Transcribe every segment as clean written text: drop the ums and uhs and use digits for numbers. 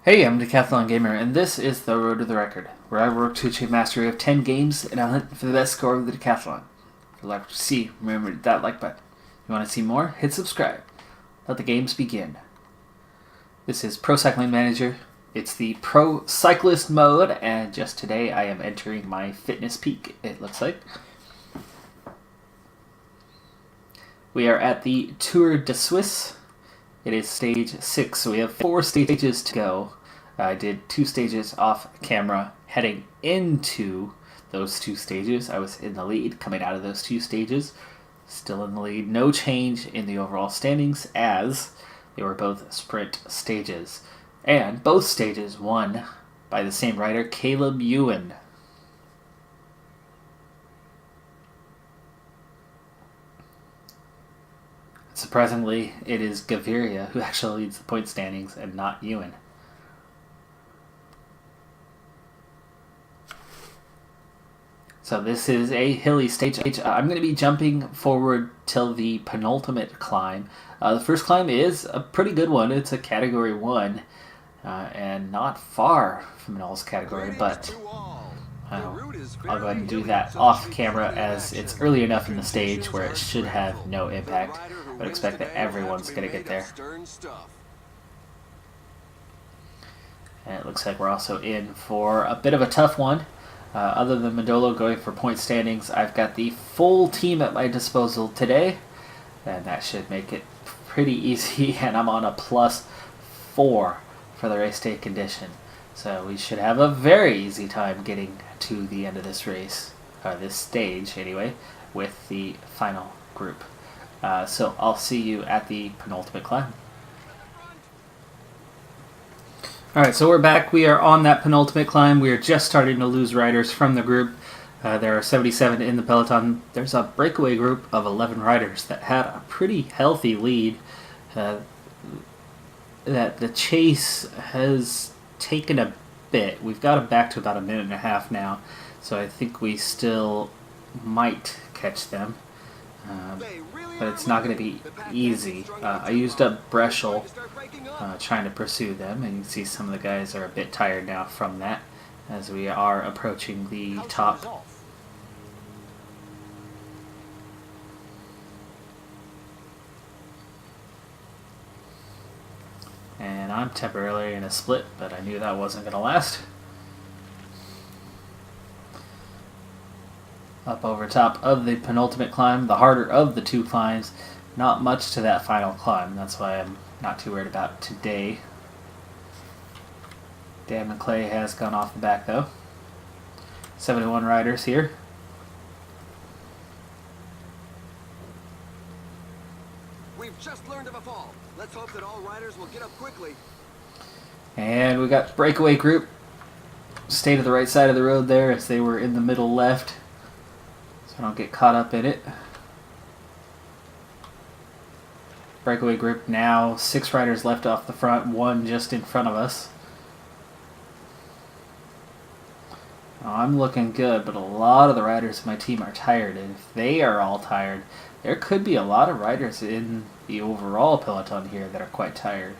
Hey, I'm Decathlon Gamer, and this is the Road to the Record, where I work to achieve mastery of 10 games, and I hunt for the best score of the Decathlon. If you'd like to see, remember to hit that like button. If you want to see more, hit subscribe. Let the games begin. This is Pro Cycling Manager. It's the Pro Cyclist mode, and just today I am entering my fitness peak, it looks like. We are at the Tour de Suisse. It is stage 6, so we have 4 stages to go. I did 2 stages off camera. Heading into those 2 stages, I was in the lead. Coming out of those 2 stages, still in the lead. No change in the overall standings as they were both sprint stages. And both stages won by the same rider, Caleb Ewan. Surprisingly, it is Gaviria who actually leads the point standings and not Ewan. So this is a hilly stage. I'm going to be jumping forward till the penultimate climb. The first climb is a pretty good one. It's a category 1 and not far from an all's category, but I'll go ahead and do that off camera as it's early enough in the stage where it should have no impact. I would expect that everyone's going to get there. And it looks like we're also in for a bit of a tough one. Other than Madolo going for point standings, I've got the full team at my disposal today. And that should make it pretty easy. And I'm on a +4 for the race day condition. So we should have a very easy time getting to the end of this race, or this stage anyway, with the final group. So I'll see you at the penultimate climb. Alright, so we're back. We are on that penultimate climb. We are just starting to lose riders from the group. There are 77 in the peloton. There's a breakaway group of 11 riders that had a pretty healthy lead. That the chase has taken a bit. We've got them back to about 1.5 minutes now, so I think we still might catch them. But it's not going to be easy. I used up Breschel trying to pursue them, and you can see some of the guys are a bit tired now from that as we are approaching the top. And I'm temporarily in a split, but I knew that wasn't going to last. Up over top of the penultimate climb, the harder of the 2 climbs. Not much to that final climb. That's why I'm not too worried about today. Dan McClay has gone off the back though. 71 riders here. We've just learned of a fall. Let's hope that all riders will get up quickly. And we got breakaway group. Stay to the right side of the road there as they were in the middle left. So I don't get caught up in it. Breakaway group now, 6 riders left off the front, 1 just in front of us. I'm looking good, but a lot of the riders in my team are tired, and if they are all tired, there could be a lot of riders in the overall peloton here that are quite tired.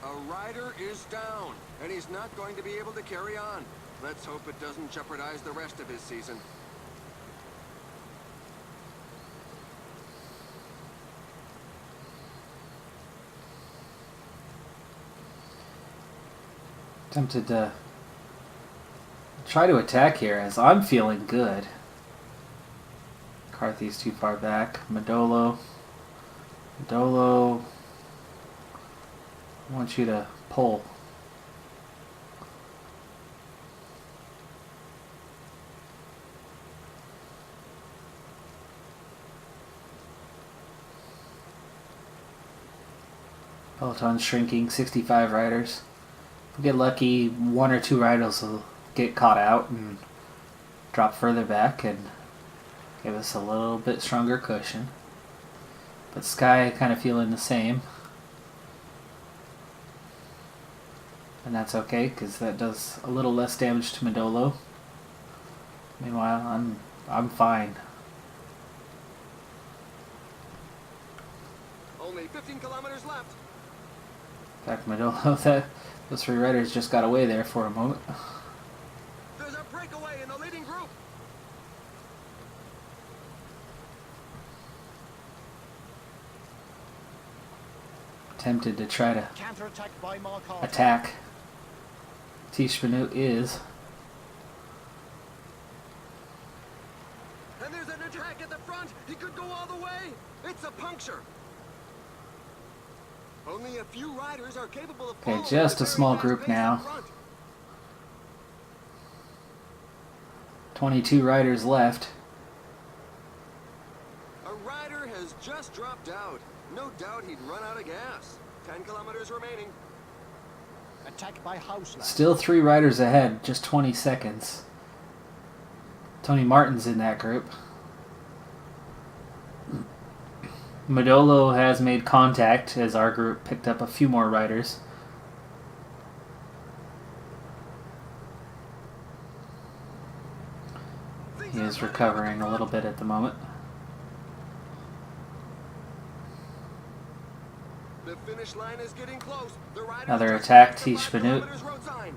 A rider is down, and he's not going to be able to carry on. Let's hope it doesn't jeopardize the rest of his season. Tempted to try to attack here as I'm feeling good. Carthy's too far back. Madolo, I want you to pull. Peloton's shrinking, 65 riders. If we get lucky, 1 or 2 riders will get caught out and drop further back and give us a little bit stronger cushion. But Sky kind of feeling the same. And that's okay, because that does a little less damage to Madolo. Meanwhile, I'm fine. Only 15 kilometers left. In fact, Madolo, those 3 riders just got away there for a moment. There's a breakaway in the leading group. Tempted to try to Counter-attack by Mark attack. Tish Benoot is. And there's an attack at the front. He could go all the way. It's a puncture. Only a few riders are capable of Okay, following just the a small very fast group pace now. up front. 22 riders left. A rider has just dropped out. No doubt he'd run out of gas. 10 kilometers remaining. Attack by Hausler. Still 3 riders ahead, just 20 seconds. Tony Martin's in that group. Madolo has made contact as our group picked up a few more riders. He is recovering a little bit at the moment. The finish line is getting close. The riders Another just attack, passed the Tish 5 Benoot. kilometers road sign.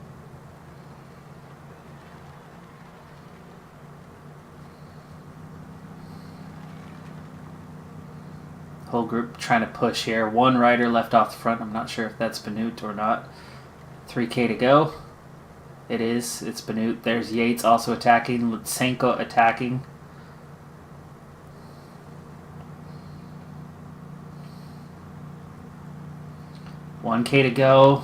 Whole group trying to push here. 1 rider left off the front. I'm not sure if that's Benoot or not. 3K to go. It is. It's Benoot. There's Yates also attacking. Lutsenko attacking. One K to go.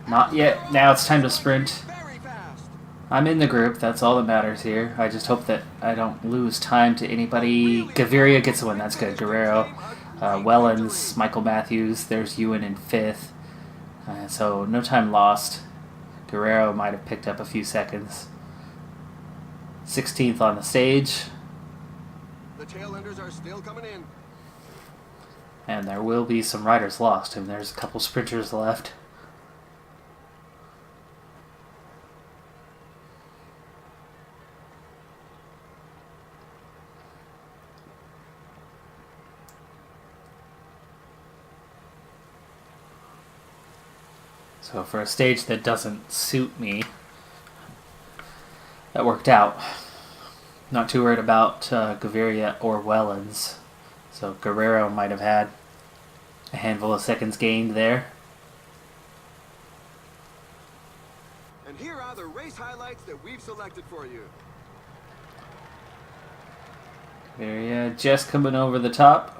Not yet. Now it's time to sprint. Very fast. I'm in the group. That's all that matters here. I just hope that I don't lose time to anybody. Gaviria gets the win. That's good. Guerrero. Wellens, Michael Matthews. There's Ewan in 5th. So no time lost. Guerrero might have picked up a few seconds. 16th on the stage. The tailenders are still coming in. And there will be some riders lost. And there's a couple sprinters left. So for a stage that doesn't suit me, that worked out. Not too worried about Gaviria or Wellens. So Guerrero might have had a handful of seconds gained there. And here are the race highlights that we've selected for you. Gaviria just coming over the top.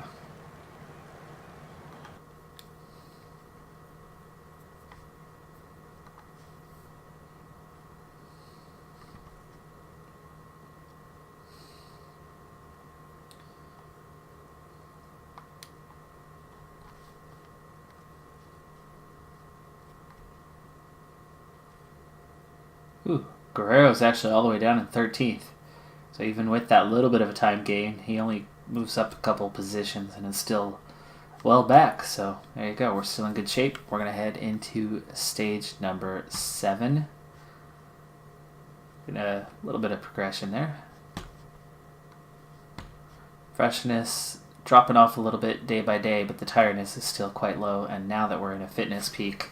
Ooh, Guerrero's actually all the way down in 13th. So even with that little bit of a time gain, he only moves up a couple positions and is still well back. So there you go. We're still in good shape. We're going to head into stage number 7. Get a little bit of progression there. Freshness dropping off a little bit day by day, but the tiredness is still quite low. And now that we're in a fitness peak,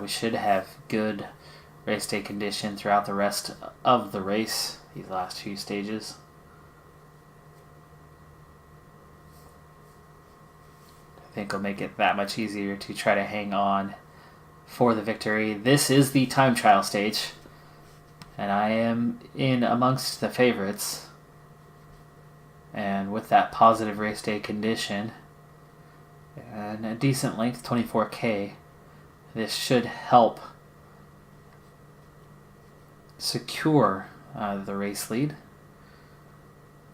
we should have good race day condition throughout the rest of the race, these last few stages. I think it'll make it that much easier to try to hang on for the victory. This is the time trial stage, and I am in amongst the favorites. And with that positive race day condition and a decent length, 24K, this should help secure the race lead.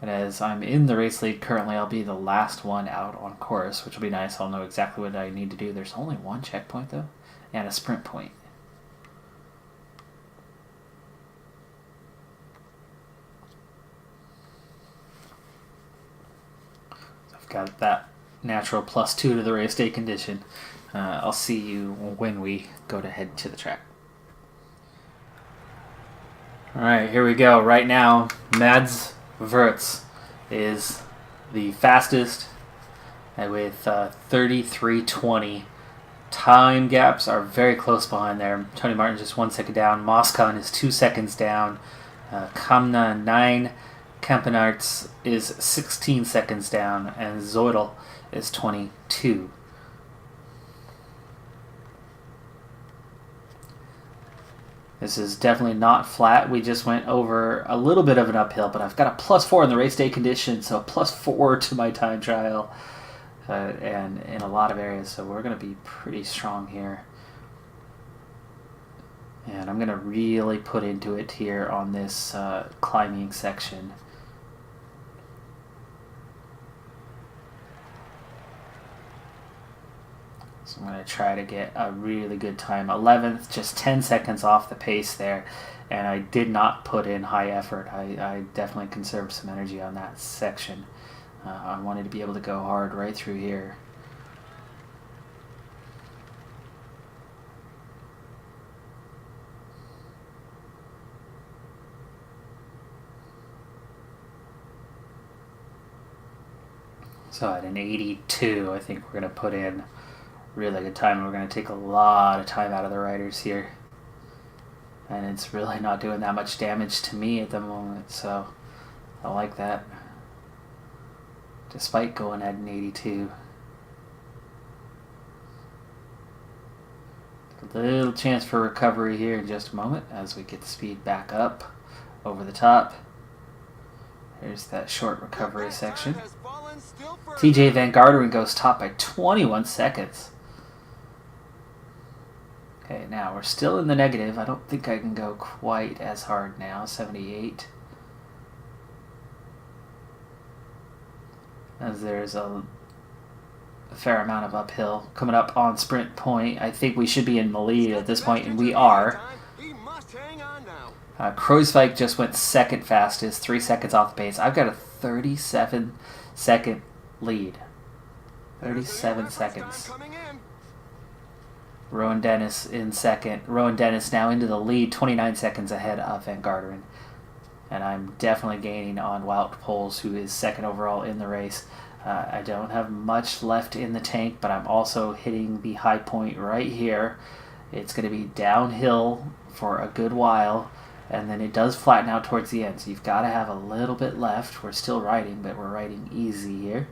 But as I'm in the race lead currently, I'll be the last one out on course, which will be nice. I'll know exactly what I need to do. There's only one checkpoint though, and a sprint point. So I've got that natural +2 to the race day condition. I'll see you when we go to head to the track. Alright, here we go. Right now, Mads Wirtz is the fastest and with 33:20. Time gaps are very close behind there. Tony Martin just 1 second down. Moscon is 2 seconds down. Kamna 9. Campenarts is 16 seconds down. And Zoidel is 22. This is definitely not flat. We just went over a little bit of an uphill, but I've got a +4 in the race day condition, so +4 to my time trial, and in a lot of areas, so we're going to be pretty strong here. And I'm going to really put into it here on this climbing section. So I'm going to try to get a really good time. 11th, just 10 seconds off the pace there. And I did not put in high effort. I definitely conserved some energy on that section. I wanted to be able to go hard right through here. So at an 82, I think we're going to put in really good time. We're going to take a lot of time out of the riders here. And it's really not doing that much damage to me at the moment, so I like that. Despite going at an 82. A little chance for recovery here in just a moment as we get the speed back up over the top. Here's that short recovery section. TJ Van Garderen goes top by 21 seconds. Okay, now we're still in the negative. I don't think I can go quite as hard now. 78. As there's a fair amount of uphill coming up on sprint point. I think we should be in the lead at this point, and we are. Kreuzweig just went second fastest, 3 seconds off the pace. I've got a 37-second lead. 37 seconds. Rowan Dennis in second. Rowan Dennis now into the lead, 29 seconds ahead of Van Garderen. And I'm definitely gaining on Wout Poels, who is second overall in the race. I don't have much left in the tank, but I'm also hitting the high point right here. It's going to be downhill for a good while, and then it does flatten out towards the end. So you've got to have a little bit left. We're still riding, but we're riding easy here.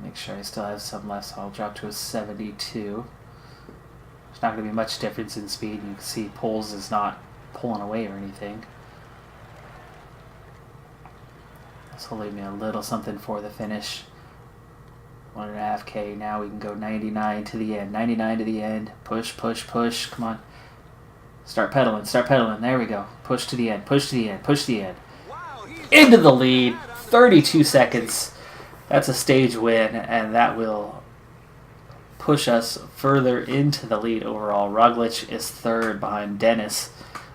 Make sure I still have some left, so I'll drop to a 72. There's not going to be much difference in speed. You can see Poels is not pulling away or anything. This will leave me a little something for the finish. 1.5K. Now we can go 99 to the end. 99 to the end. Push, push, push. Come on. Start pedaling. Start pedaling. There we go. Push to the end. Push to the end. Push to the end. Into the lead. 32 seconds. That's a stage win, and that will push us further into the lead overall. Roglic is third behind Dennis.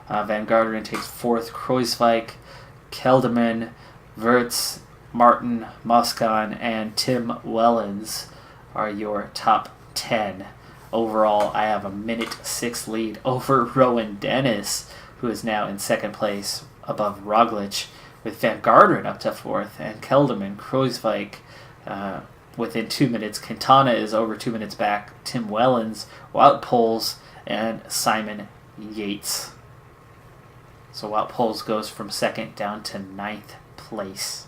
Van Garderen takes fourth. Kreuzweig, Kelderman, Wirtz, Martin, Moscon, and Tim Wellens are your top 10. Overall, I have a minute 6 lead over Rowan Dennis, who is now in second place above Roglic, with Van Garderen up to fourth, and Kelderman, Kreuzweig within 2 minutes. Quintana is over 2 minutes back. Tim Wellens, Wout Poels, and Simon Yates. So Wout Poels goes from second down to 9th place.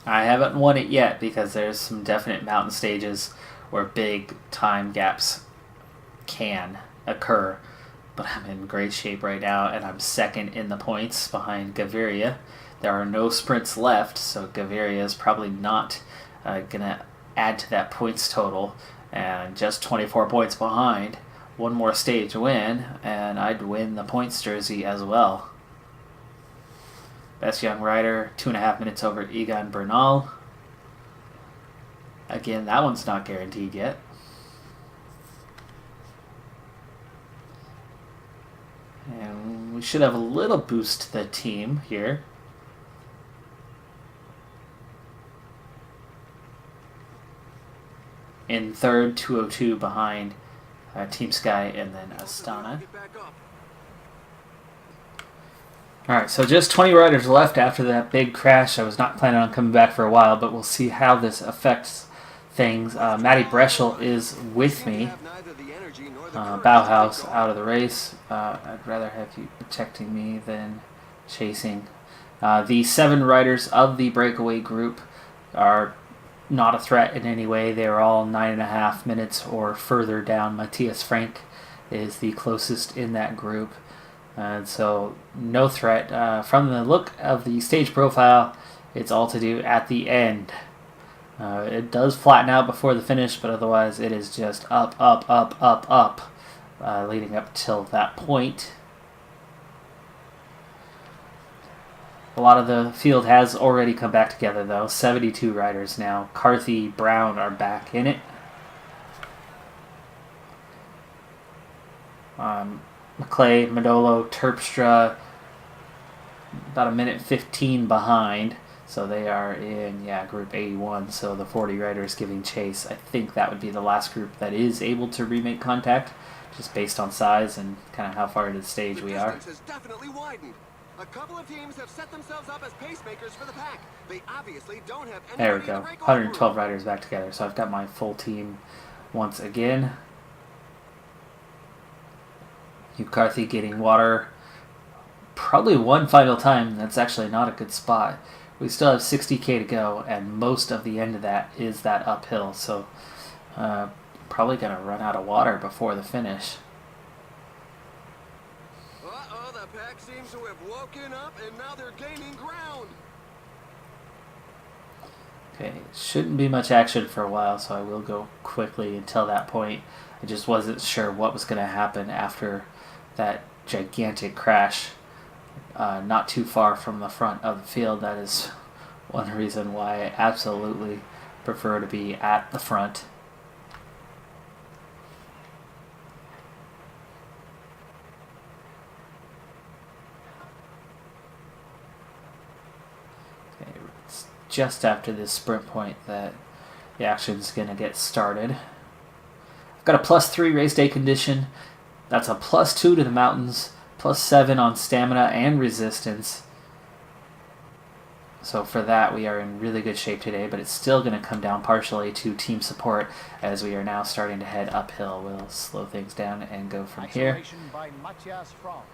I haven't won it yet because there's some definite mountain stages where big time gaps can occur, but I'm in great shape right now, and I'm second in the points behind Gaviria. There are no sprints left, so Gaviria is probably not going to add to that points total, and just 24 points behind. One more stage win, and I'd win the points jersey as well. Best young rider, 2.5 minutes over Egan Bernal. Again, that one's not guaranteed yet. And we should have a little boost to the team here. In third, 202 behind Team Sky, and then Hopefully Astana. he'll get back up. Alright, so just 20 riders left after that big crash. I was not planning on coming back for a while, but we'll see how this affects things. Matty Breschel is with me. Bauhaus out of the race. I'd rather have you protecting me than chasing. The 7 riders of the breakaway group are not a threat in any way. They are all 9.5 minutes or further down. Matthias Frank is the closest in that group. And so no threat. From the look of the stage profile, it's all to do at the end. It does flatten out before the finish, but otherwise it is just up, up, up, up, up, leading up till that point. A lot of the field has already come back together, though. 72 riders now. Carthy, Brown are back in it. McClay, Modolo, Terpstra, about a minute 15 behind. So they are in, group 81. So the 40 riders giving chase. I think that would be the last group that is able to remake contact, just based on size and kind of how far into the stage we are. The distance has definitely widened. A couple of teams have set themselves up as pacemakers for the pack. They obviously don't have There we anybody go. in the breakaway 112 group. riders back together. So I've got my full team once again. Hugh Carthy getting water probably one final time. That's actually not a good spot. We still have 60k to go, and most of the end of that is that uphill. So probably going to run out of water before the finish. Uh-oh, the pack seems to have woken up, and now they're gaining ground. Okay, shouldn't be much action for a while, so I will go quickly until that point. I just wasn't sure what was going to happen after that gigantic crash not too far from the front of the field. That is one reason why I absolutely prefer to be at the front. Okay, it's just after this sprint point that the action's going to get started. I've got a +3 race day condition. That's a +2 to the mountains, +7 on stamina and resistance. So for that, we are in really good shape today, but it's still going to come down partially to team support as we are now starting to head uphill. We'll slow things down and go from here. Acceleration by Matthias Frank.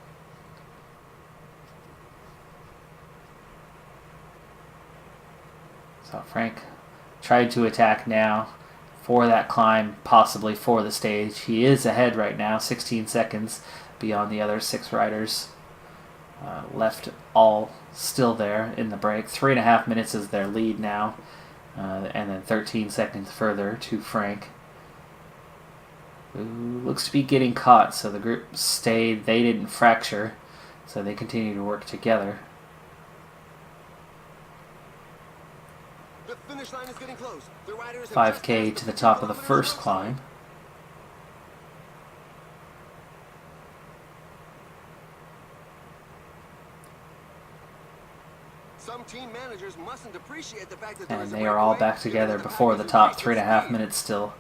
So Frank tried to attack now for that climb, possibly for the stage. He is ahead right now, 16 seconds beyond the other 6 riders. Left all still there in the break. 3.5 minutes is their lead now, and then 13 seconds further to Frank, who looks to be getting caught. So the group stayed. They didn't fracture, so they continue to work together. The finish line is getting close. The riders have 5K just to the passed top of the 2 first kilometers climb. outside. Some team managers mustn't appreciate the fact that there And is a they are all breakaway, back given together that the before pack the is top increased 3.5 speed. minutes still.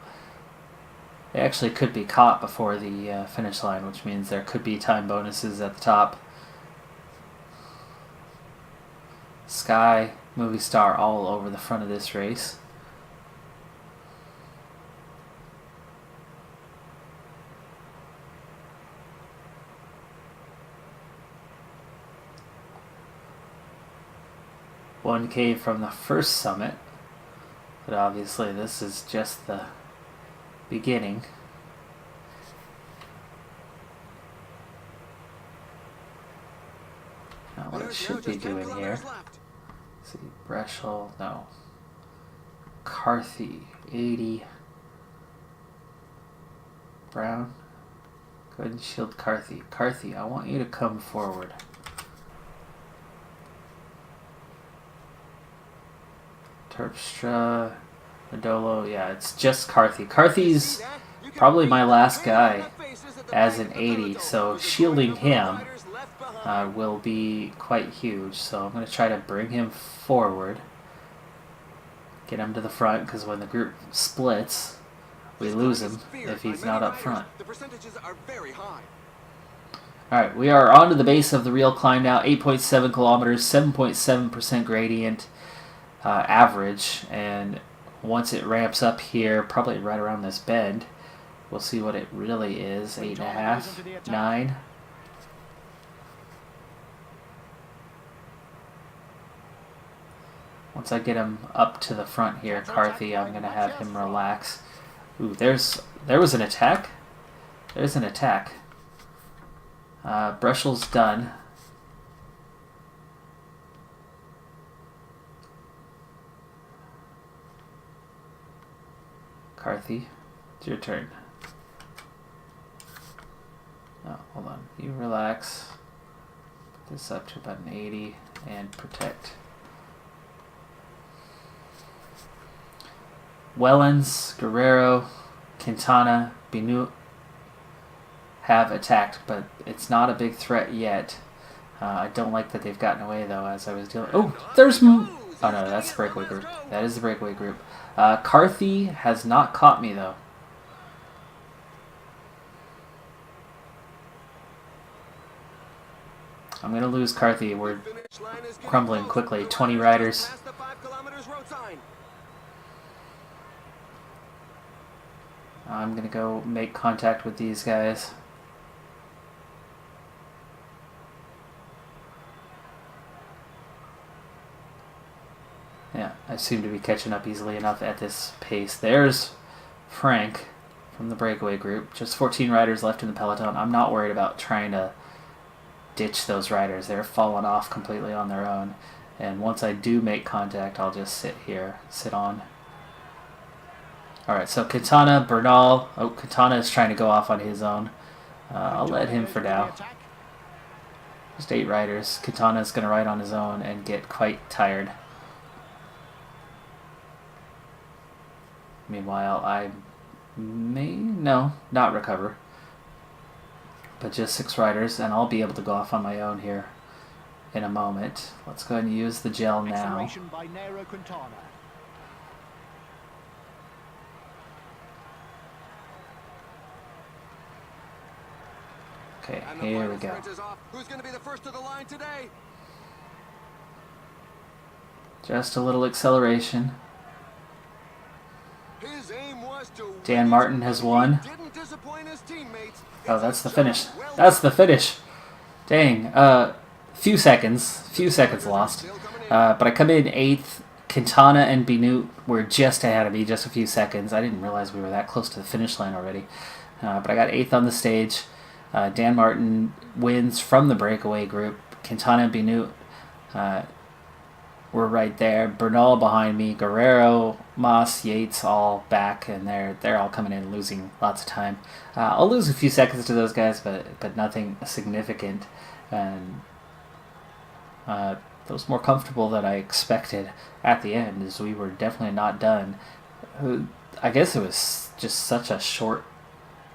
They actually could be caught before the finish line, which means there could be time bonuses at the top. Sky, Movie Star all over the front of this race. $1K from the first summit, but obviously this is just the beginning. Not what it There's now should be just 10 doing here. kilometers left. Let's see, Breschel, no. Carthy, 80. Brown, go ahead and shield Carthy. Carthy, I want you to come forward. Terpstra, Modolo, yeah, it's just Carthy. Carthy's probably my last guy as an 80, so shielding him will be quite huge. So I'm going to try to bring him forward, get him to the front, because when the group splits, we lose him if he's not up front. The percentages are very high. Alright, we are on to the base of the real climb now. 8.7 kilometers, 7.7% gradient average. And once it ramps up here, probably right around this bend, we'll see what it really is. 8.5, 9. Once I get him up to the front here, Carthy, I'm going to have him relax. Ooh, there was an attack? There's an attack. Breshel's done. Carthy, it's your turn. Oh, hold on. You relax. Put this up to about an 80 and protect. Wellens, Guerrero, Quintana, Binu have attacked, but it's not a big threat yet. I don't like that they've gotten away, though, as I was dealing... Oh, there's... Oh, no, that's the breakaway group. That is the breakaway group. Carthy has not caught me, though. I'm going to lose Carthy. We're crumbling quickly. 20 riders. I'm going to go make contact with these guys. Yeah, I seem to be catching up easily enough at this pace. There's Frank from the breakaway group. Just 14 riders left in the peloton. I'm not worried about trying to ditch those riders. They're falling off completely on their own. And once I do make contact, I'll just sit here, sit on. Alright, so Quintana, Bernal. Oh, Quintana is trying to go off on his own. I'll let him for now. Just 8 riders. Quintana is going to ride on his own and get quite tired. Meanwhile, I may, no, not recover. But just 6 riders, and I'll be able to go off on my own here in a moment. Let's go ahead and use the gel now. Okay, here we go. Who's going to be the first to the line today? Just a little acceleration. His aim was to Dan Martin has won. didn't disappoint his teammates. Oh, that's the finish. That's the finish. Dang. Few seconds lost. But I come in 8th. Quintana and Binut were just ahead of me, just a few seconds. I didn't realize we were that close to the finish line already. But I got 8th on the stage. Dan Martin wins from the breakaway group. Quintana and Binut were right there. Bernal behind me. Guerrero, Moss, Yates all back, and they're all coming in losing lots of time. I'll lose a few seconds to those guys, but nothing significant. And that was more comfortable than I expected at the end, as we were definitely not done. I guess it was just such a short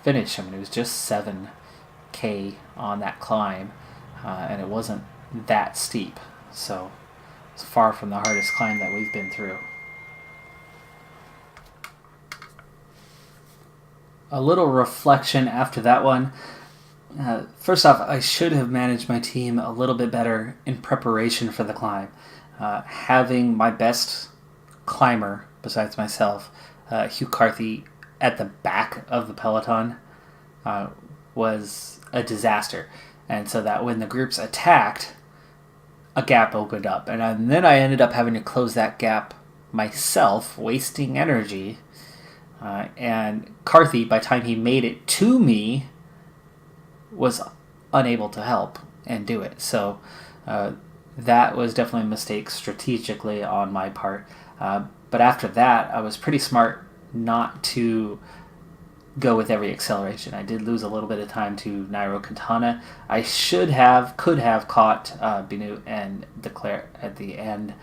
finish. I mean, it was just 7K on that climb, and it wasn't that steep. So it's far from the hardest climb that we've been through. A little reflection after that one. First off, I should have managed my team a little bit better in preparation for the climb. Having my best climber, besides myself, Hugh Carthy, at the back of the peloton was a disaster. And so that when the groups attacked, a gap opened up. And then I ended up having to close that gap myself, wasting energy. And Carthy, by the time he made it to me, was unable to help and do it. So that was definitely a mistake strategically on my part. But after that, I was pretty smart not to go with every acceleration. I did lose a little bit of time to Nairo Quintana. I could have caught Binut and Declare at the end,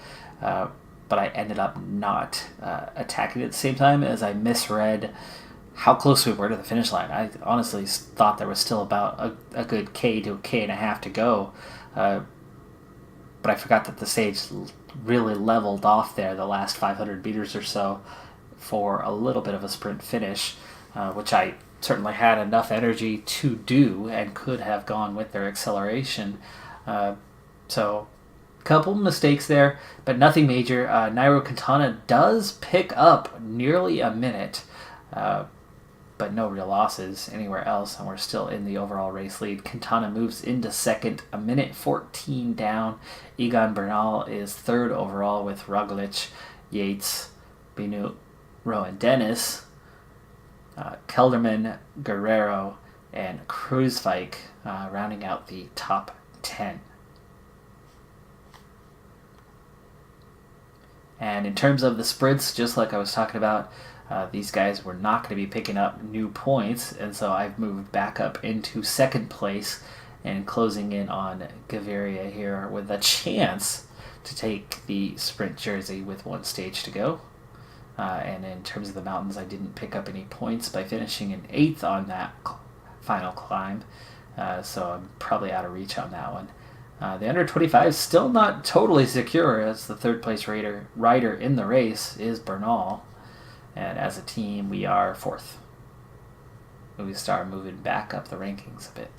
but I ended up not attacking at the same time, as I misread how close we were to the finish line. I honestly thought there was still about a good K to a K and a half to go, but I forgot that the stage really leveled off there the last 500 meters or so, for a little bit of a sprint finish, which I certainly had enough energy to do and could have gone with their acceleration. So couple mistakes there, but nothing major. Nairo Quintana does pick up nearly a minute, but no real losses anywhere else, and we're still in the overall race lead. Quintana moves into second, a minute 14 down. Egan Bernal is third overall with Roglic, Yates, Binu, Rowan Dennis, Kelderman, Guerrero, and Kruijswijk rounding out the top 10. And in terms of the sprints, just like I was talking about, these guys were not going to be picking up new points, and so I've moved back up into second place and closing in on Gaviria here with a chance to take the sprint jersey with one stage to go. And in terms of the mountains, I didn't pick up any points by finishing in 8th on that final climb, so I'm probably out of reach on that one. The under 25 is still not totally secure, as the third place rider in the race is Bernal, and as a team we are 4th. We start moving back up the rankings a bit.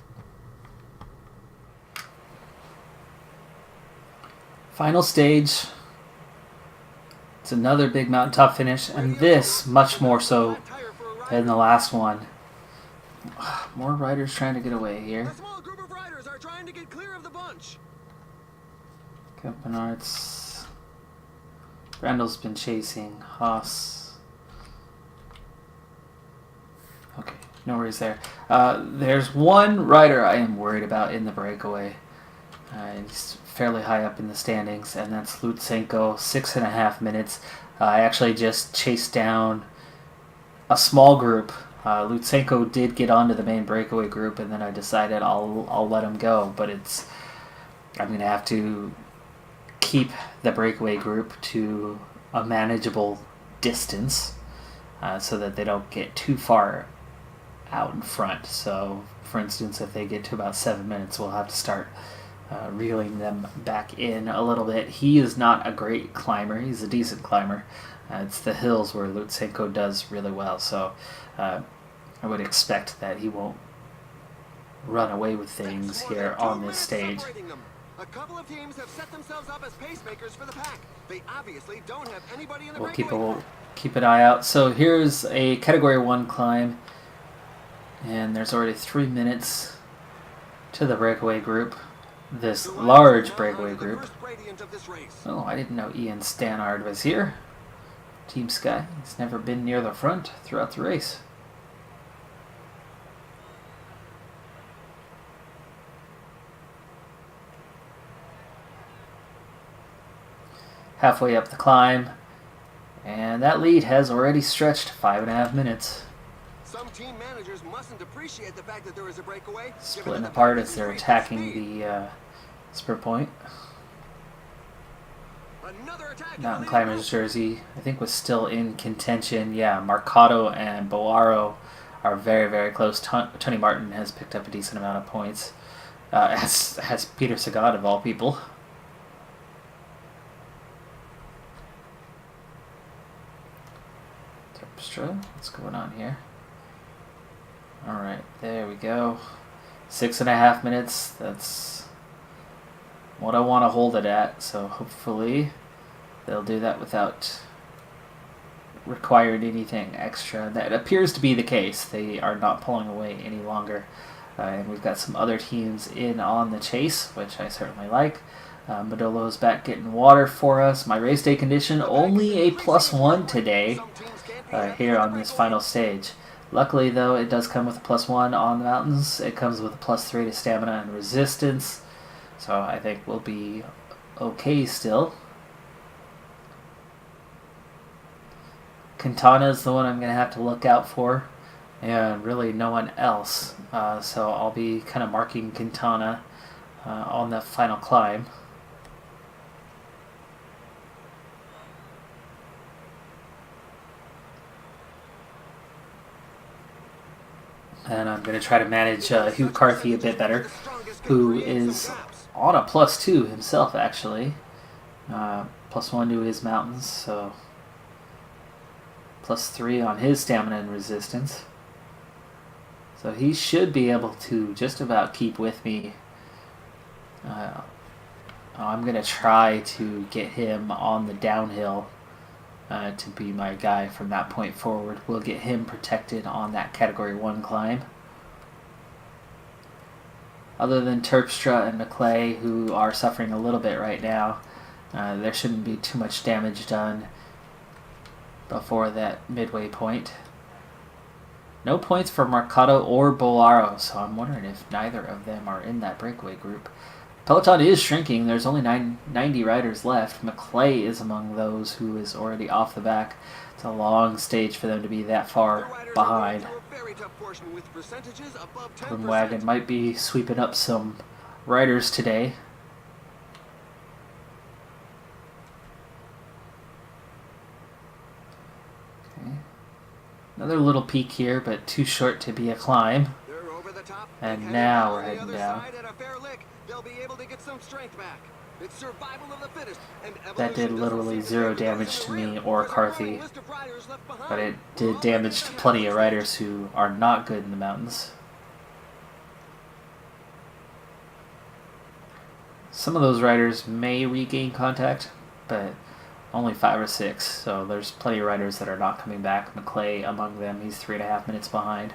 Final stage. It's another big mountaintop finish, and this much more so than the last one. More riders trying to get away here. A small group of riders are trying to get clear of the bunch. Campenarts. Randall's been chasing Haas. Okay, no worries there. There's one rider I am worried about in the breakaway. He's fairly high up in the standings, and that's Lutsenko, 6.5 minutes. I actually just chased down a small group. Lutsenko did get onto the main breakaway group, and then I decided I'll let him go, but I'm going to have to keep the breakaway group to a manageable distance so that they don't get too far out in front. So, for instance, if they get to about 7 minutes, we'll have to start reeling them back in a little bit. He is not a great climber. He's a decent climber. It's the hills where Lutsenko does really well, so I would expect that he won't run away with things here on this stage. A couple of teams have set themselves up as pacemakers for the pack. They obviously don't have anybody in the We'll keep an eye out. So here's a Category 1 climb, and there's already 3 minutes to the breakaway group. This large breakaway group. Oh, I didn't know Ian Stannard was here. Team Sky. He's never been near the front throughout the race. Halfway up the climb, and that lead has already stretched 5.5 minutes. Some team managers mustn't appreciate the fact that there is a breakaway. Splitting apart as they're attacking the sprint point. Mountain Climbers jersey, I think, was still in contention. Yeah, Marcato and Boaro are very, very close. Tony Martin has picked up a decent amount of points, as has Peter Sagan of all people. Terpstra, what's going on here? Alright, there we go. 6.5 minutes, that's what I want to hold it at, so hopefully they'll do that without requiring anything extra. That appears to be the case. They are not pulling away any longer. And we've got some other teams in on the chase, which I certainly like. Modolo's back getting water for us. My race day condition, only a +1 today here on this final stage. Luckily, though, it does come with a +1 on the mountains. It comes with a +3 to stamina and resistance. So I think we'll be okay still. Quintana is the one I'm going to have to look out for, and really no one else. So I'll be kind of marking Quintana on the final climb. And I'm going to try to manage Hugh Carthy a bit better, who is on a +2 himself, actually. +1 to his mountains, so +3 on his stamina and resistance. So he should be able to just about keep with me. I'm going to try to get him on the downhill to be my guy from that point forward. We'll get him protected on that Category 1 climb. Other than Terpstra and McClay, who are suffering a little bit right now, there shouldn't be too much damage done before that midway point. No points for Marcato or Bolaro, so I'm wondering if neither of them are in that breakaway group. Peloton is shrinking. There's only 90 riders left. McClay is among those who is already off the back. It's a long stage for them to be that far behind. Wagon might be sweeping up some riders today. Okay. Another little peak here, but too short to be a climb. And now we're heading down. They'll be able to get some strength back. It's survival of the fittest, and that did literally 0 damage to me or Carthy, but it did damage to plenty of riders who are not good in the mountains. Some of those riders may regain contact, but only 5 or 6, so there's plenty of riders that are not coming back. McClay among them, he's 3.5 minutes behind.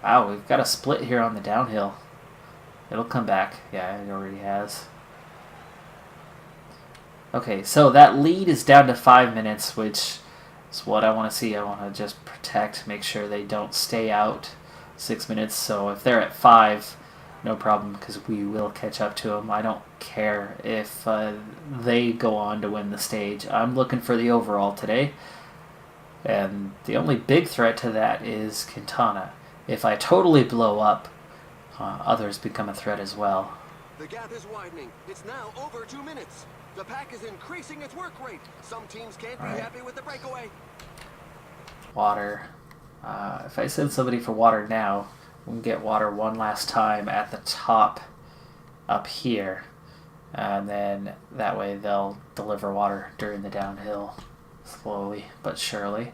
Wow, we've got a split here on the downhill. It'll come back. Yeah, it already has. Okay, so that lead is down to 5 minutes, which is what I want to see. I want to just protect, make sure they don't stay out 6 minutes. So if they're at 5, no problem, because we will catch up to them. I don't care if they go on to win the stage. I'm looking for the overall today. And the only big threat to that is Quintana. If I totally blow up, others become a threat as well. The gap is widening. It's now over 2 minutes. The pack is increasing its work rate. Some teams can't be happy with the breakaway. Water. If I send somebody for water now, we can get water one last time at the top up here. And then that way they'll deliver water during the downhill slowly but surely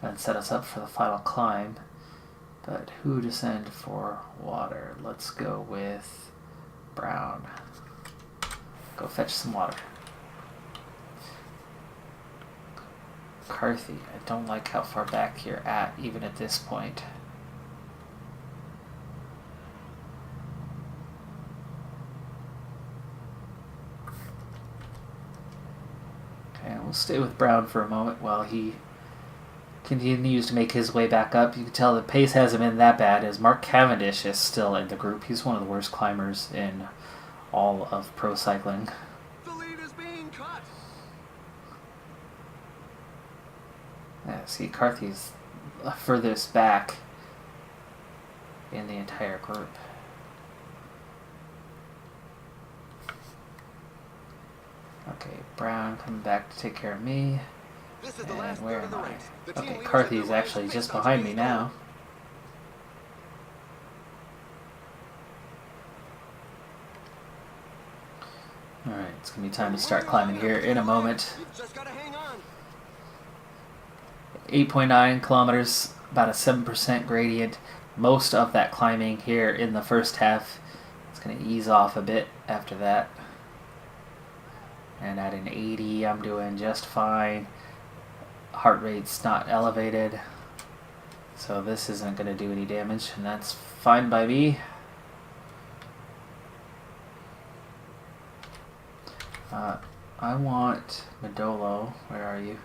and set us up for the final climb. But who to send for water? Let's go with Brown. Go fetch some water. Carthy, I don't like how far back you're at, even at this point. Okay, we'll stay with Brown for a moment while he continues to make his way back up. You can tell the pace hasn't been that bad, as Mark Cavendish is still in the group. He's one of the worst climbers in all of pro cycling. The lead is being cut. Yeah, see, Carthy's furthest back in the entire group. Okay, Brown coming back to take care of me. And where am I? Okay, Carthy's actually just behind me now. Alright, it's going to be time to start climbing here in a moment. 8.9 kilometers, about a 7% gradient. Most of that climbing here in the first half. It's going to ease off a bit after that. And at an 80, I'm doing just fine. Heart rate's not elevated, so this isn't going to do any damage, and that's fine by me. I want Medolo. Where are you?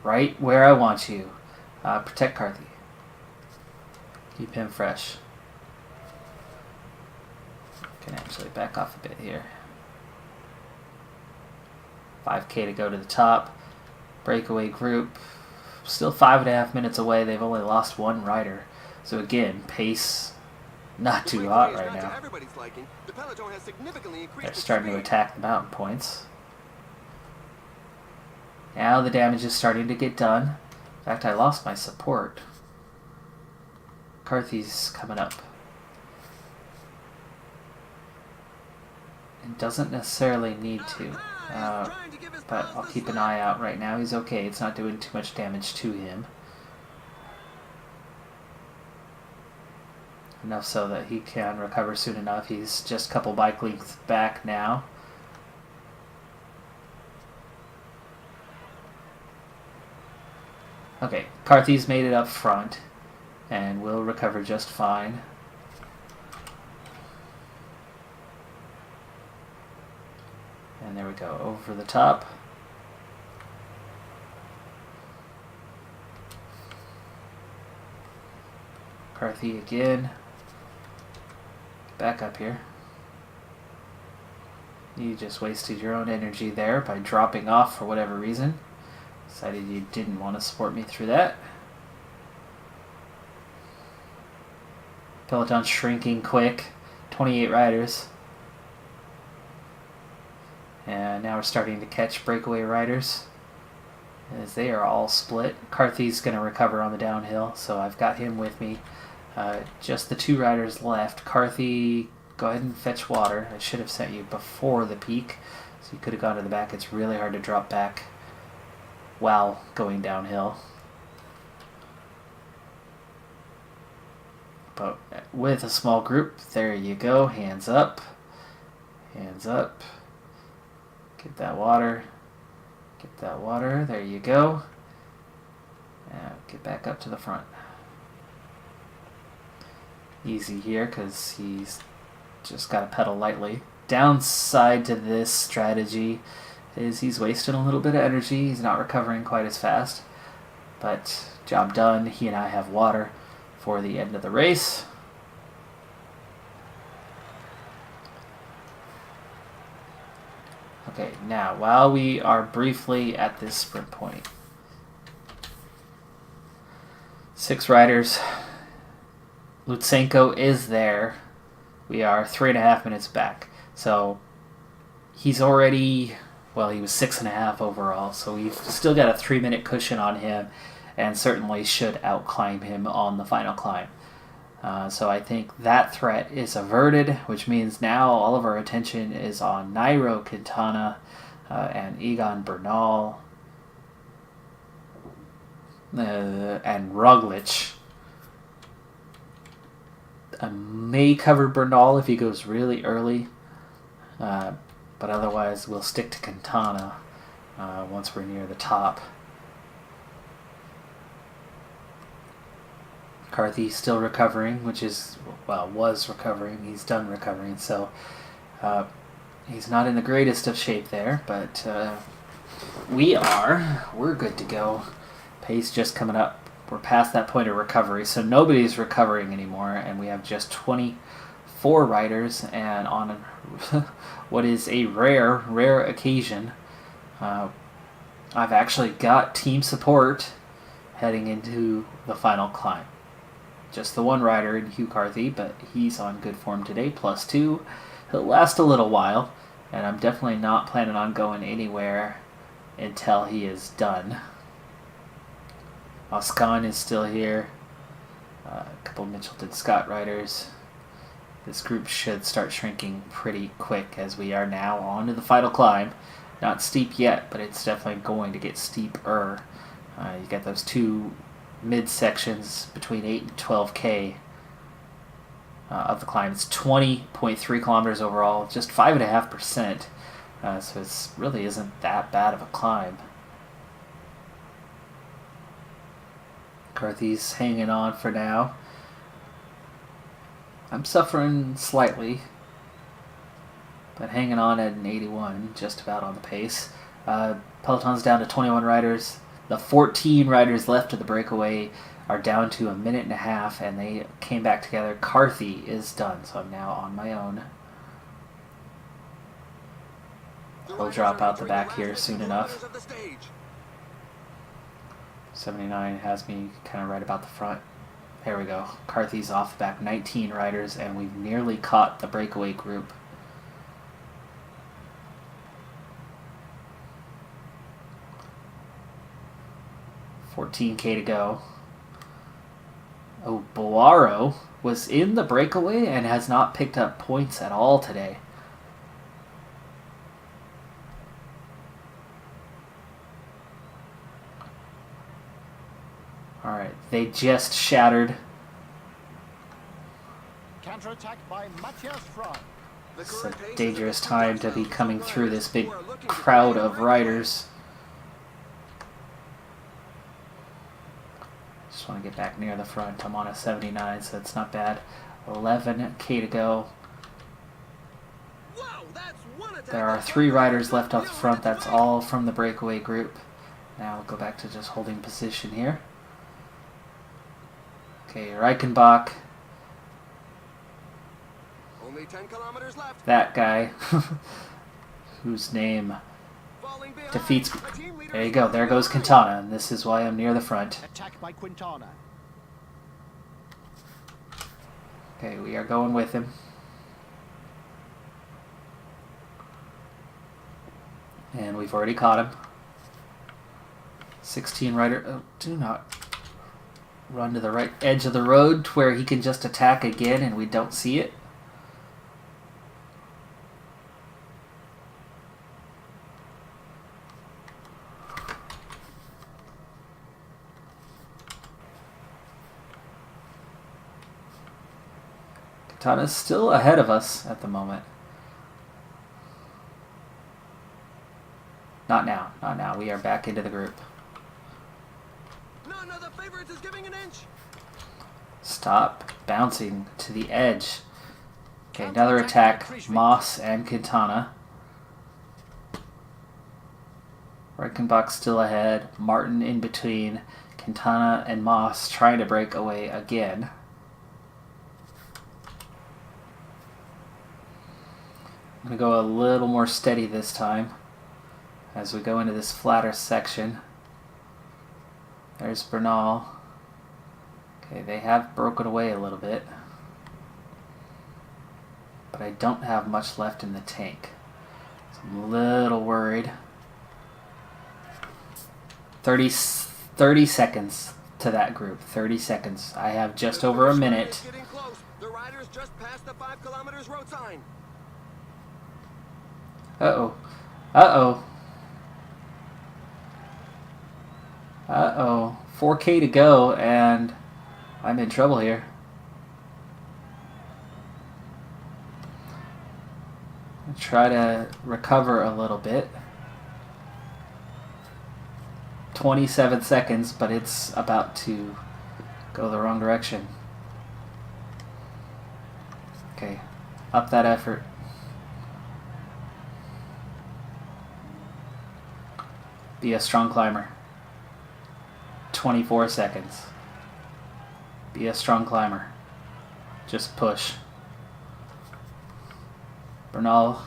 Right where I want you. Protect Carthy. Keep him fresh. Can actually back off a bit here. 5K to go to the top. Breakaway group. Still 5.5 minutes away. They've only lost 1 rider. So again, pace not too hot right now. They're starting to attack the mountain points. Now the damage is starting to get done. In fact, I lost my support. Carthy's coming up. It doesn't necessarily need to. trying to give his But pals I'll the keep an slip. eye out right now. He's okay. It's not doing too much damage to him. Enough so that he can recover soon enough. He's just a couple bike lengths back now. Okay, Carthy's made it up front and will recover just fine. And there we go, over the top. Carthy again. Back up here. You just wasted your own energy there by dropping off for whatever reason. Decided you didn't want to support me through that. Peloton shrinking quick. 28 riders. And now we're starting to catch breakaway riders as they are all split. Carthy's going to recover on the downhill, so I've got him with me. Just the 2 riders left. Carthy, go ahead and fetch water. I should have sent you before the peak, so you could have gone to the back. It's really hard to drop back while going downhill. But with a small group, there you go. Hands up. Hands up. Get that water. Get that water. There you go. Now get back up to the front. Easy here because he's just got to pedal lightly. Downside to this strategy is he's wasting a little bit of energy. He's not recovering quite as fast. But job done. He and I have water for the end of the race. Okay, now while we are briefly at this sprint point, 6 riders. Lutsenko is there. We are 3.5 minutes back. So he's already, well, he was 6.5 overall. So we've still got a 3-minute cushion on him and certainly should outclimb him on the final climb. So I think that threat is averted, which means now all of our attention is on Nairo Quintana and Egan Bernal and Roglic. I may cover Bernal if he goes really early, but otherwise we'll stick to Quintana once we're near the top. Carthy still recovering, which is, well, was recovering. He's done recovering, so he's not in the greatest of shape there, but we're good to go. Pace just coming up. We're past that point of recovery, so nobody's recovering anymore, and we have just 24 riders, and on what is a rare occasion, I've actually got team support heading into the final climb. Just the one rider in Hugh Carthy, but he's on good form today, +2. He'll last a little while, and I'm definitely not planning on going anywhere until he is done. Oscan is still here. A couple Mitchelton Scott riders. This group should start shrinking pretty quick as we are now on to the final climb. Not steep yet, but it's definitely going to get steeper. You get those 2 mid-sections between 8 and 12K of the climb. It's 20.3 kilometers overall, just 5.5%. So it really isn't that bad of a climb. Carthy's hanging on for now. I'm suffering slightly, but hanging on at an 81, just about on the pace. Peloton's down to 21 riders. The 14 riders left of the breakaway are down to 1.5 minutes, and they came back together. Carthy is done, so I'm now on my own. He'll drop out the back here soon enough. 79 has me kind of right about the front. There we go. Carthy's off the back, 19 riders, and we've nearly caught the breakaway group. $14K to go. Oh, Boaro was in the breakaway and has not picked up points at all today. they just shattered. Counterattack by Matthias Frank. It's a dangerous time to be coming through this big crowd of riders. Just want to get back near the front. I'm on a 79, so it's not bad. 11K to go. There are 3 riders left off the front. That's all from the breakaway group. Now we'll go back to just holding position here. Okay, Reichenbach. Only 10 kilometers left. That guy, whose name defeats... There you go, there goes Quintana, and this is why I'm near the front. Attack by Quintana. Okay, we are going with him. And we've already caught him. 16 rider. Oh, do not run to the right edge of the road where he can just attack again and we don't see it. Quintana's still ahead of us at the moment. Not now, not now. We are back into the group. None of the favorites is giving an inch. Stop bouncing to the edge. Okay, another attack. Moss and Quintana. Reichenbach still ahead. Martin in between. Quintana and Moss trying to break away again. I'm going to go a little more steady this time as we go into this flatter section. There's Bernal. Okay, they have broken away a little bit, but I don't have much left in the tank, so I'm a little worried. 30 seconds to that group. 30 seconds. I have just over a minute. The riders just passed the 5 kilometers road sign. Uh-oh. Uh-oh. Uh-oh. 4K to go, and I'm in trouble here. I'll try to recover a little bit. 27 seconds, but it's about to go the wrong direction. Okay, up that effort. Be a strong climber. 24 seconds. Be a strong climber. Just push. Bernal,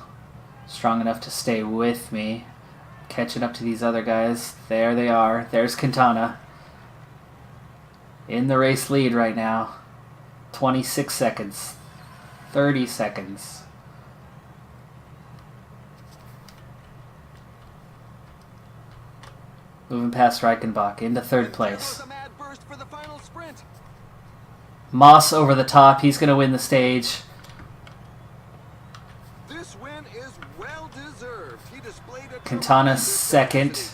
strong enough to stay with me. Catching up to these other guys. There they are. There's Quintana. In the race lead right now. 26 seconds. 30 seconds. Moving past Reichenbach into third place. Moss over the top. He's going to win the stage. This win is well deserved. He displayed a Quintana second.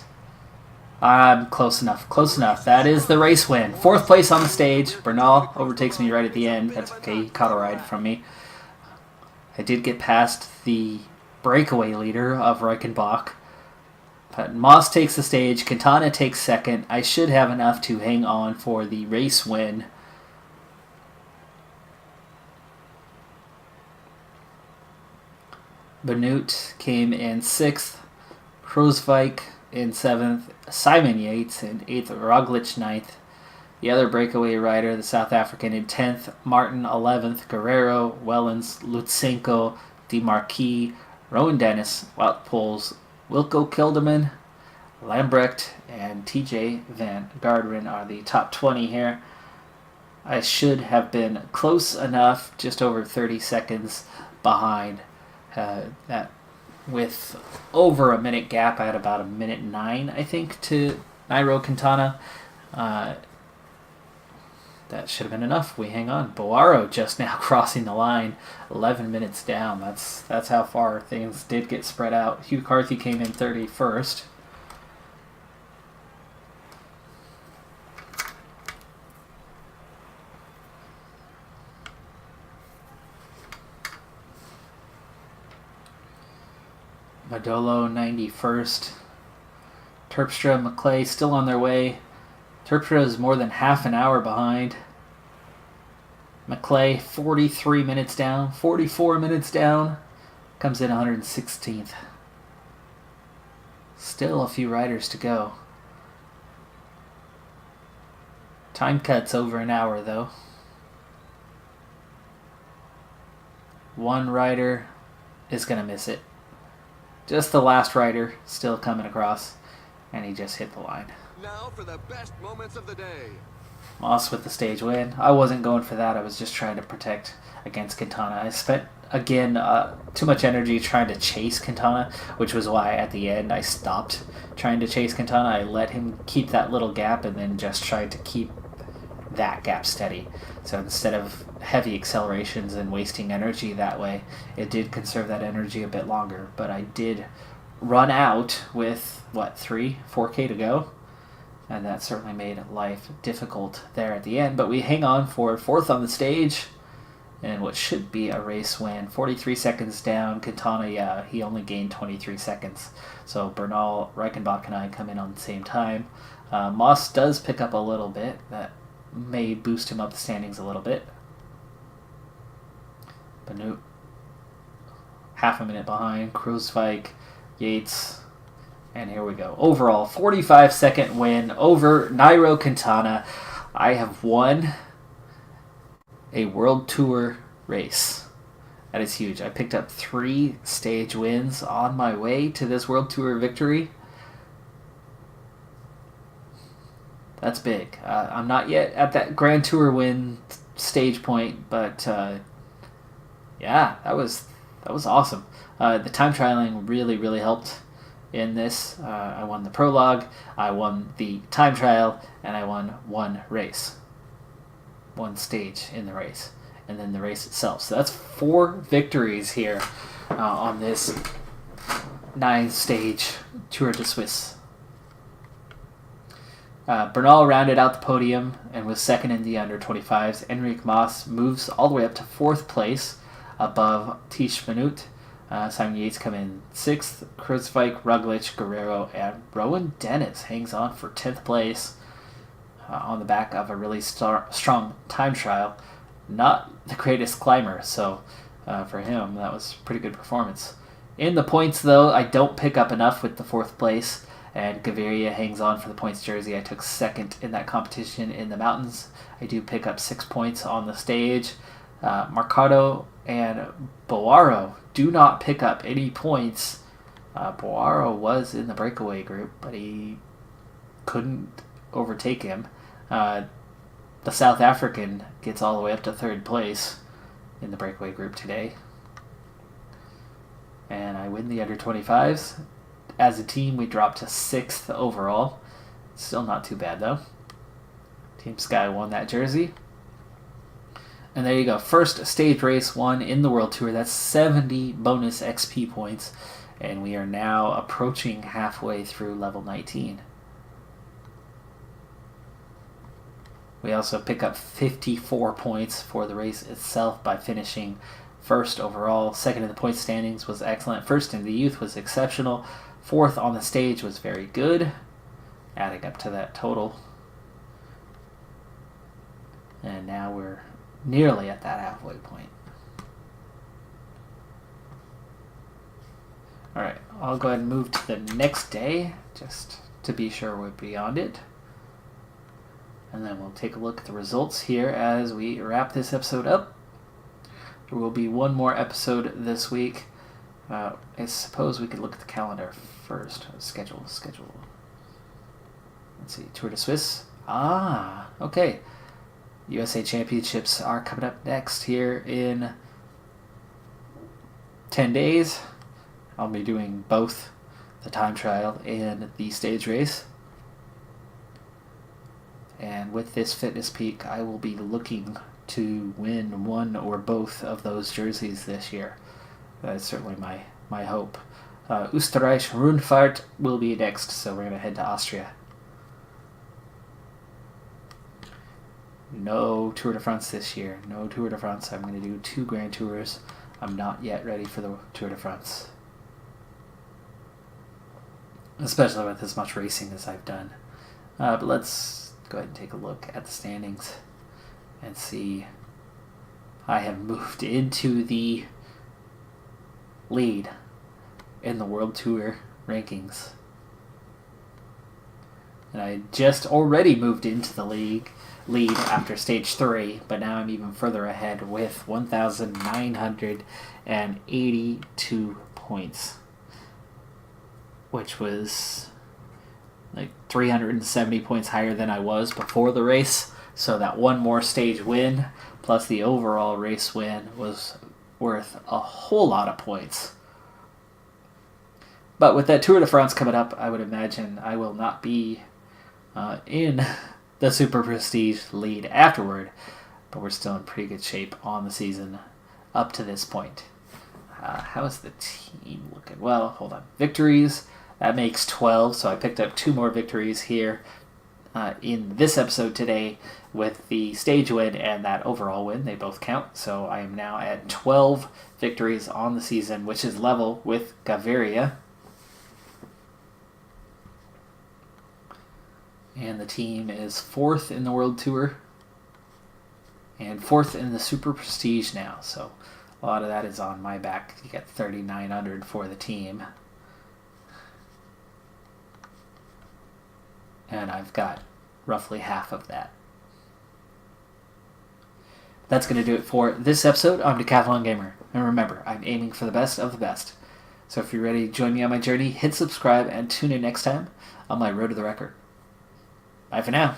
I'm close enough. Close enough. That is the race win. Fourth place on the stage. Bernal overtakes me right at the end. That's okay. He caught a ride from me. I did get past the breakaway leader of Reichenbach. But Moss takes the stage. Quintana takes second. I should have enough to hang on for the race win. Benut came in 6th. Krooswijk in 7th. Simon Yates in 8th. Roglic 9th. The other breakaway rider, the South African, in 10th. Martin 11th. Guerrero, Wellens, Lutsenko, DeMarquis, Rowan Dennis, Wout Poels, Wilco Kelderman, Lambrecht, and TJ Van Garderen are the top 20 here. I should have been close enough, just over 30 seconds behind. That with over a minute gap, I had about a minute 9, I think, to Nairo Quintana. That should have been enough. We hang on. Boaro just now crossing the line, 11 minutes down. That's how far things did get spread out. Hugh Carthy came in 31st. Madolo 91st. Terpstra, Maclay still on their way. Terpstra is more than half an hour behind. Maclay 43 minutes down, 44 minutes down. Comes in 116th. Still a few riders to go. Time cut's over an hour though. One rider is going to miss it. Just the last rider still coming across, and he just hit the line. Now for the best moments of the day. Moss with the stage win. I wasn't going for that. I was just trying to protect against Quintana. I spent, again, too much energy trying to chase Quintana, which was why at the end I stopped trying to chase Quintana. I let him keep that little gap and then just tried to keep that gap steady. So instead of heavy accelerations and wasting energy that way, it did conserve that energy a bit longer. But I did run out with, 4K to go? And that certainly made life difficult there at the end. But we hang on for fourth on the stage, and what should be a race win. 43 seconds down. Quintana, he only gained 23 seconds. So Bernal, Reichenbach, and I come in on the same time. Moss does pick up a little bit. That may boost him up the standings a little bit. Benoot, half a minute behind. Kruiswijk, Yates, and here we go. Overall, 45-second win over Nairo Quintana. I have won a World Tour race. That is huge. I picked up 3 stage wins on my way to this World Tour victory. That's big. I'm not yet at that Grand Tour win stage point, but yeah, that was awesome. The time trialing really helped in this. I won the prologue, I won the time trial, and I won one race. One stage in the race, and then the race itself. So that's 4 victories here on this 9-stage Tour de Suisse. Bernal rounded out the podium and was second in the under 25s. Enric Mas moves all the way up to 4th place above Tish Benoot. Simon Yates come in 6th. Kruiswijk, Roglic, Guerrero, and Rowan Dennis hangs on for 10th place on the back of a really strong time trial. Not the greatest climber, so for him that was a pretty good performance. In the points though, I don't pick up enough with the 4th place, and Gaviria hangs on for the points jersey. I took 2nd in that competition in the mountains. I do pick up 6 points on the stage. Mercado and Boaro do not pick up any points. Boaro was in the breakaway group, but he couldn't overtake him. The South African gets all the way up to 3rd place in the breakaway group today. And I win the under 25s. As a team, we dropped to 6th overall. Still not too bad, though. Team Sky won that jersey. And there you go. First stage race won in the World Tour. That's 70 bonus XP points. And we are now approaching halfway through level 19. We also pick up 54 points for the race itself by finishing 1st overall. 2nd in the point standings was excellent. 1st in the youth was exceptional. 4th on the stage was very good, adding up to that total. And now we're nearly at that halfway point. Alright, I'll go ahead and move to the next day, just to be sure we're beyond it. And then we'll take a look at the results here as we wrap this episode up. There will be one more episode this week. I suppose we could look at the calendar first. Schedule. Let's see, Tour de Suisse. Okay. USA Championships are coming up next here in 10 days. I'll be doing both the time trial and the stage race. And with this fitness peak, I will be looking to win one or both of those jerseys this year. That's certainly my hope. Österreich Rundfahrt will be next, so we're going to head to Austria. No Tour de France this year. No Tour de France. I'm going to do 2 Grand Tours. I'm not yet ready for the Tour de France. especially with as much racing as I've done. But let's go ahead and take a look at the standings and see. I have moved into the lead in the World Tour rankings. And I just already moved into the lead after stage 3, but now I'm even further ahead with 1,982 points, which was like 370 points higher than I was before the race. So that one more stage win plus the overall race win was worth a whole lot of points. But with that Tour de France coming up, I would imagine I will not be in the Super Prestige lead afterward, but we're still in pretty good shape on the season up to this point. How is the team looking? Well, hold on. Victories, that makes 12, so I picked up 2 more victories here in this episode today with the stage win and that overall win. They both count, so I am now at 12 victories on the season, which is level with Gaviria. And the team is 4th in the World Tour and 4th in the Super Prestige now. So a lot of that is on my back. You get 3,900 for the team. And I've got roughly half of that. That's going to do it for this episode. I'm Decathlon Gamer. And remember, I'm aiming for the best of the best. So if you're ready to join me on my journey, hit subscribe and tune in next time on my road to the record. Bye for now.